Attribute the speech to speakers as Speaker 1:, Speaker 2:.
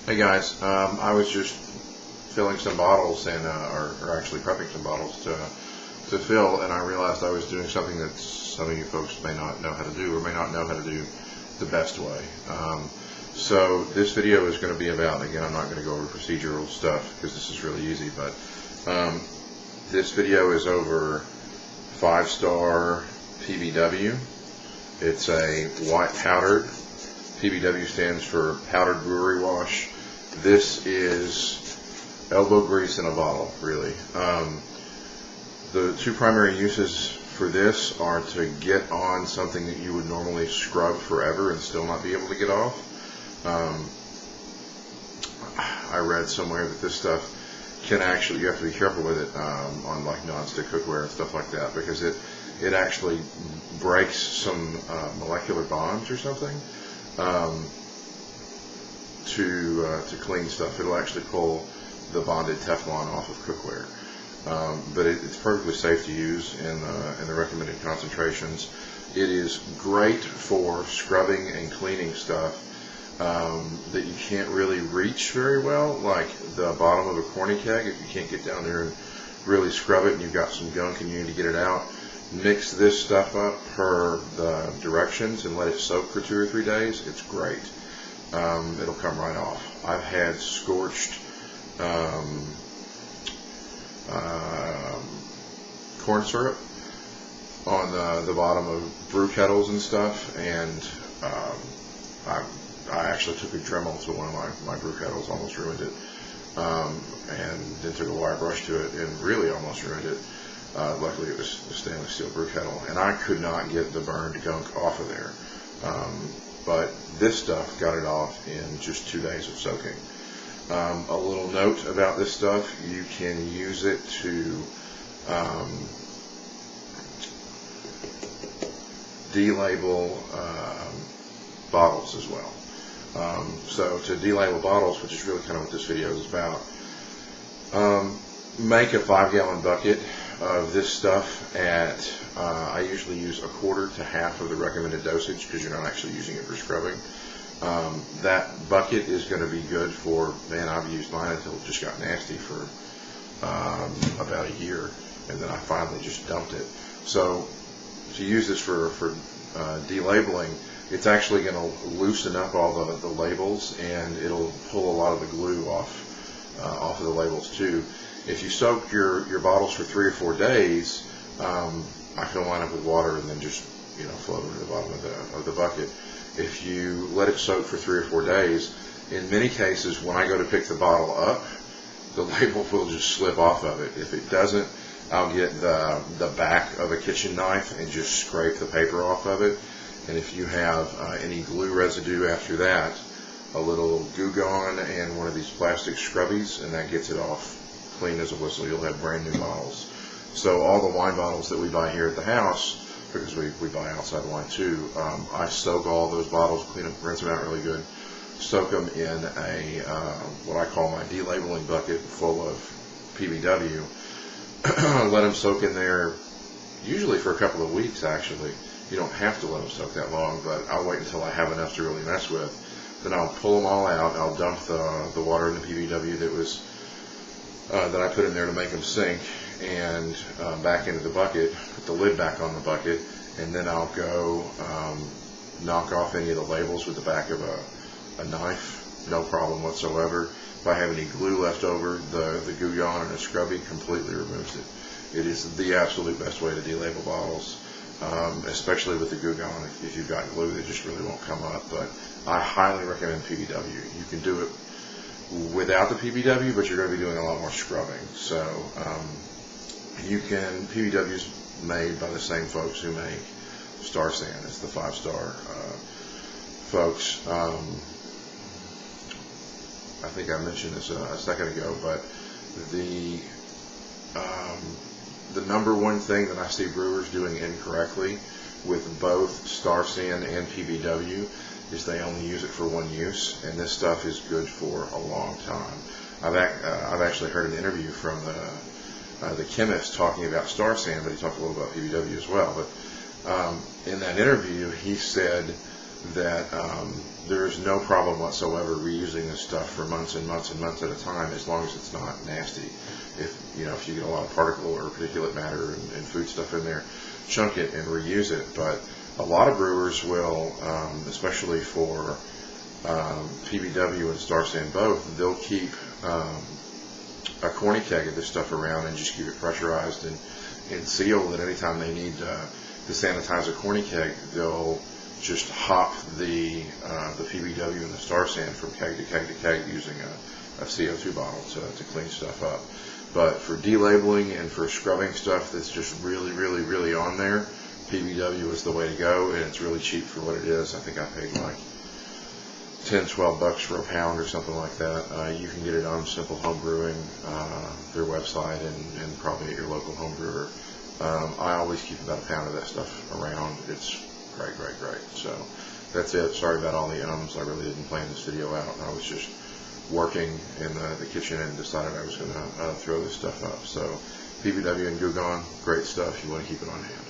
Speaker 1: Hey guys, I was just filling some bottles and or actually prepping some bottles to fill, and I realized I was doing something that some of you folks may not know how to do or may not know how to do the best way. So this video is going to be about, again, I'm not going to go over procedural stuff because this is really easy, but this video is over 5-star PBW. It's a white powdered. PBW stands for powdered brewery wash. This is elbow grease in a bottle, really. The two primary uses for this are to get on something that you would normally scrub forever and still not be able to get off. I read somewhere that this stuff can actually, you have to be careful with it on like non-stick cookware and stuff like that, because it actually breaks some molecular bonds or something to clean stuff. It'll actually pull the bonded Teflon off of cookware. But it's perfectly safe to use in the recommended concentrations. It is great for scrubbing and cleaning stuff that you can't really reach very well, like the bottom of a corny keg. If you can't get down there and really scrub it and you've got some gunk and you need to get it out, mix this stuff up per the directions and let it soak for 2 or 3 days. It's great. It'll come right off. I've had scorched corn syrup on the bottom of brew kettles and stuff, and I actually took a Dremel to one of my brew kettles, almost ruined it, and then took a wire brush to it and really almost ruined it. Luckily it was a stainless steel brew kettle, and I could not get the burned gunk off of there. But this stuff got it off in just 2 days of soaking. A little note about this stuff: you can use it to delabel bottles as well. So to delabel bottles, which is really kind of what this video is about, make a 5-gallon bucket of this stuff at, I usually use 1/4 to half of the recommended dosage because you're not actually using it for scrubbing. That bucket is going to be good for, man, I've used mine until it just got nasty for about a year, and then I finally just dumped it. So to use this for delabeling, it's actually going to loosen up all the labels, and it'll pull a lot of the glue off of the labels too. If you soak your bottles for 3 or 4 days, I fill mine up with water and then just float them to the bottom of the bucket. If you let it soak for 3 or 4 days, in many cases when I go to pick the bottle up, the label will just slip off of it. If it doesn't, I'll get the back of a kitchen knife and just scrape the paper off of it. And if you have any glue residue after that, a little Goo Gone and one of these plastic scrubbies, and that gets it off clean as a whistle. You'll have brand new bottles. So all the wine bottles that we buy here at the house, because we buy outside wine too, I soak all those bottles, clean them, rinse them out really good, soak them in a what I call my delabeling bucket full of PBW. Let them soak in there usually for a couple of weeks. Actually, you don't have to let them soak that long, but I'll wait until I have enough to really mess with. Then I'll pull them all out. I'll dump the water in the PBW that I put in there to make them sink, and back into the bucket, put the lid back on the bucket, and then I'll go knock off any of the labels with the back of a knife, no problem whatsoever. If I have any glue left over, the Goo Gone and a scrubby completely removes it. It is the absolute best way to delabel bottles, especially with the Goo Gone if you've got glue that just really won't come up. But I highly recommend PBW. You can do it without the PBW, but you're going to be doing a lot more scrubbing. So PBW is made by the same folks who make Star San. It's the 5-star folks. I think I mentioned this a second ago, but the number one thing that I see brewers doing incorrectly with both Star San and PBW is they only use it for one use, and this stuff is good for a long time. I've actually heard an interview from the chemist talking about Star San, but he talked a little about PBW as well. But in that interview, he said that there's no problem whatsoever reusing this stuff for months and months and months at a time, as long as it's not nasty. If you get a lot of particle or particulate matter and food stuff in there, chunk it and reuse it. But a lot of brewers will, especially for PBW and Star San both, they'll keep a corny keg of this stuff around and just keep it pressurized and sealed. That anytime they need to sanitize a corny keg, they'll just hop the PBW and the Star San from keg to keg to keg using a CO2 bottle to clean stuff up. But for delabeling and for scrubbing stuff that's just really, really, really on there, PBW is the way to go, and it's really cheap for what it is. I think I paid like $10-12 for a pound or something like that. You can get it on Simple Home Brewing, their website, and probably at your local home brewer. I always keep about a pound of that stuff around. It's great, great, great. So that's it. Sorry about all the ums. I really didn't plan this video out. I was just working in the kitchen and decided I was going to throw this stuff up. So PBW and Gunk, great stuff. You want to keep it on hand.